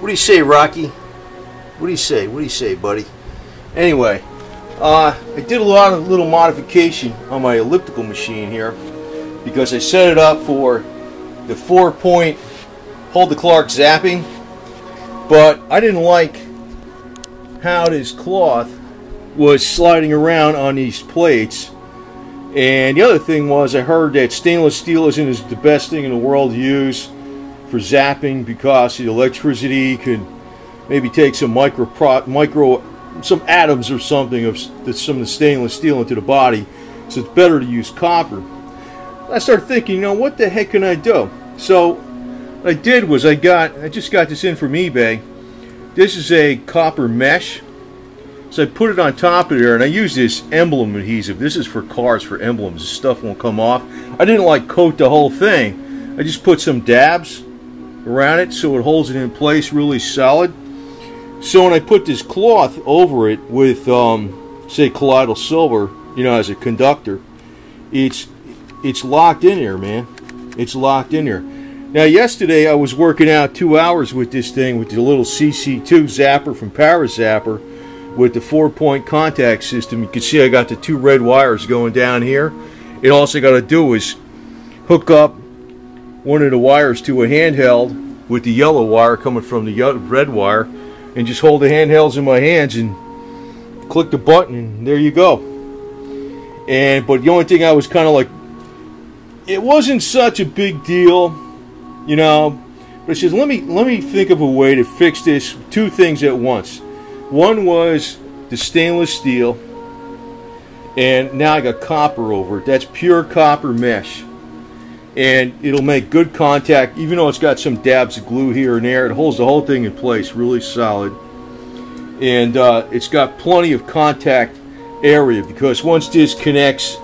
What do you say, Rocky? What do you say? What do you say, buddy? Anyway, I did a lot of little modification on my elliptical machine here because I set it up for the 4-point Hulda Clark zapping, but I didn't like how this cloth was sliding around on these plates. And the other thing was, I heard that stainless steel isn't the best thing in the world to use for zapping because the electricity could maybe take some some atoms or something of some of the stainless steel into the body, so it's better to use copper. I started thinking, you know, what the heck can I do? So what I did was I just got this in from eBay. This is a copper mesh. So I put it on top of there, and I use this emblem adhesive. This is for cars, for emblems. This stuff won't come off. I didn't like coat the whole thing. I just put some dabs around it so it holds it in place really solid. So when I put this cloth over it with, say, colloidal silver, you know, as a conductor, it's locked in there, man. It's locked in there. Now, yesterday I was working out 2 hours with this thing with the little CC2 zapper from Power Zapper, with the 4-point contact system. You can see I got the 2 red wires going down here. It all I got to do is hook up one of the wires to a handheld with the yellow wire coming from the red wire, and just hold the handhelds in my hands and click the button, and there you go. But the only thing I was kind of like, it wasn't such a big deal, you know. But it says, let me think of a way to fix this. 2 things at once. One was the stainless steel, and now I got copper over it. That's pure copper mesh, and it'll make good contact. Even though it's got some dabs of glue here and there, it holds the whole thing in place really solid. And it's got plenty of contact area, because once this connects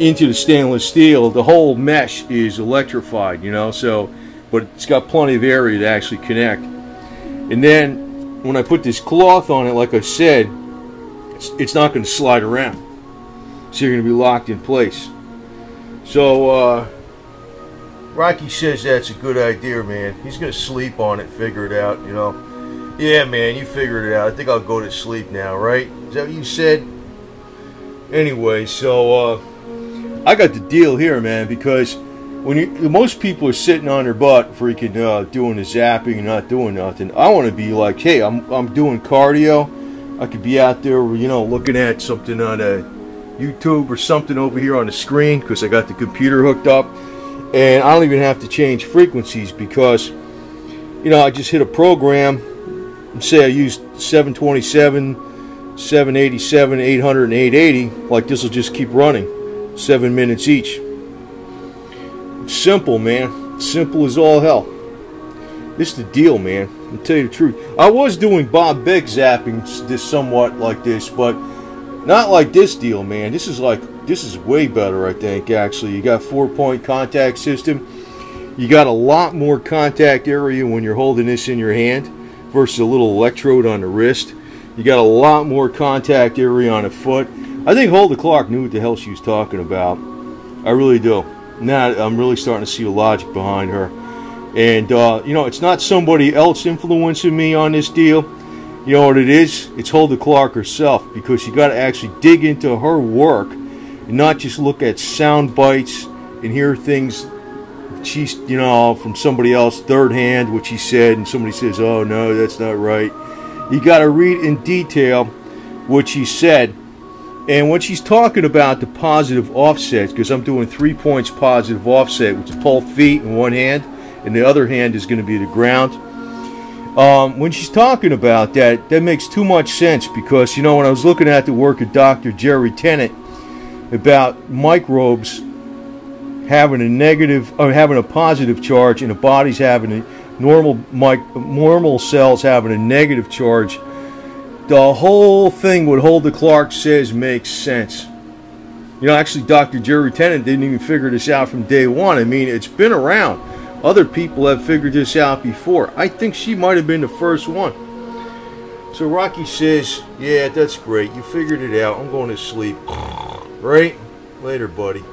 into the stainless steel, the whole mesh is electrified, you know. So, but it's got plenty of area to actually connect. And then when I put this cloth on it, like I said, it's not going to slide around. So you're going to be locked in place. So Rocky says that's a good idea, man. He's going to sleep on it, figure it out, you know. Yeah, man, you figured it out. I think I'll go to sleep now, right? Is that what you said? Anyway, so I got the deal here, man, because when most people are sitting on their butt freaking doing the zapping and not doing nothing, I want to be like, hey, I'm doing cardio. I could be out there, you know, looking at something on a YouTube or something over here on the screen, because I got the computer hooked up, and I don't even have to change frequencies, because, you know, I just hit a program and say I used 727, 787, 800, and 880. Like, this will just keep running 7 minutes each. Simple, man. Simple as all hell. This is the deal, man. I'll tell you the truth. I was doing Bob Beck zapping this somewhat like this, but not like this deal, man. This is way better, I think, actually. You got 4-point contact system. You got a lot more contact area when you're holding this in your hand versus a little electrode on the wrist. You got a lot more contact area on the foot. I think Hulda Clark knew what the hell she was talking about. I really do. Now I'm really starting to see the logic behind her. And, you know, it's not somebody else influencing me on this deal. You know what it is? It's Hulda Clark herself, because you got to actually dig into her work and not just look at sound bites and hear things she's, you know, from somebody else, third hand, what she said, and somebody says, oh, no, that's not right. You got to read in detail what she said. And when she's talking about the positive offsets, because I'm doing 3 points positive offset, which is both feet in one hand, and the other hand is going to be the ground. When she's talking about that, that makes too much sense, because, you know, when I was looking at the work of Dr. Jerry Tennant about microbes having a negative, or having a positive charge, and the body's having a normal cells having a negative charge, the whole thing what Hulda Clark says makes sense. You know, actually, Dr. Jerry Tennant didn't even figure this out from day one. I mean, it's been around. Other people have figured this out before. I think she might have been the first one. So Rocky says, yeah, that's great. You figured it out. I'm going to sleep. Right? Later, buddy.